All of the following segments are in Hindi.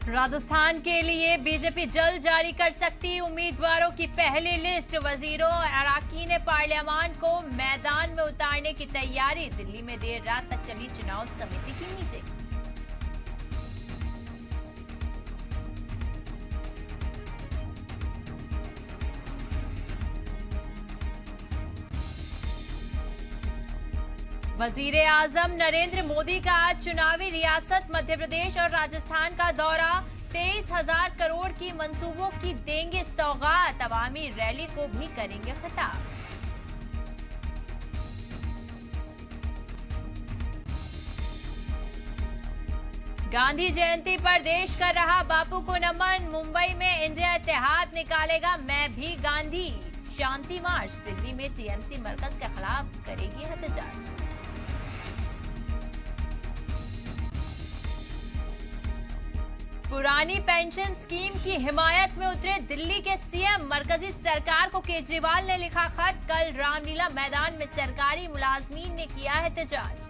राजस्थान के लिए बीजेपी जल्द जारी कर सकती उम्मीदवारों की पहली लिस्ट। वजीरों अराकीन पार्लियामान को मैदान में उतारने की तैयारी। दिल्ली में देर रात तक चली चुनाव समिति की मीटिंग। वजीर आजम नरेंद्र मोदी का आज चुनावी रियासत मध्य प्रदेश और राजस्थान का दौरा। 23,000 करोड़ की मंसूबों की देंगे सौगात। अवामी रैली को भी करेंगे खिताब। गांधी जयंती पर देश कर रहा बापू को नमन। मुंबई में इंडिया इत्तेहाद निकालेगा मैं भी गांधी। शांति मार्च। दिल्ली में टीएमसी मरकज के खिलाफ करेगी एहतजाज। पुरानी पेंशन स्कीम की हिमायत में उतरे दिल्ली के सीएम। मरकजी सरकार को केजरीवाल ने लिखा खत। कल रामलीला मैदान में सरकारी मुलाजमीन ने किया एहतजाज।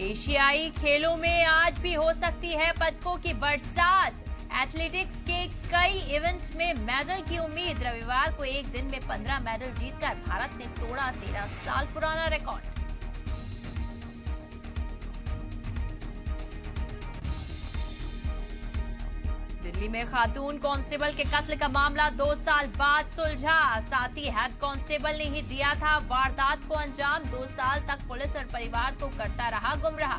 एशियाई खेलों में आज भी हो सकती है पदकों की बरसात। एथलेटिक्स के कई इवेंट में मेडल की उम्मीद। रविवार को एक दिन में 15 मेडल जीतकर भारत ने तोड़ा 13 साल पुराना रिकॉर्ड। दिल्ली में खातून कांस्टेबल के कत्ल का मामला 2 साल बाद सुलझा। साथी हेड कांस्टेबल ने ही दिया था वारदात को अंजाम। 2 साल तक पुलिस और परिवार को करता रहा गुमराह।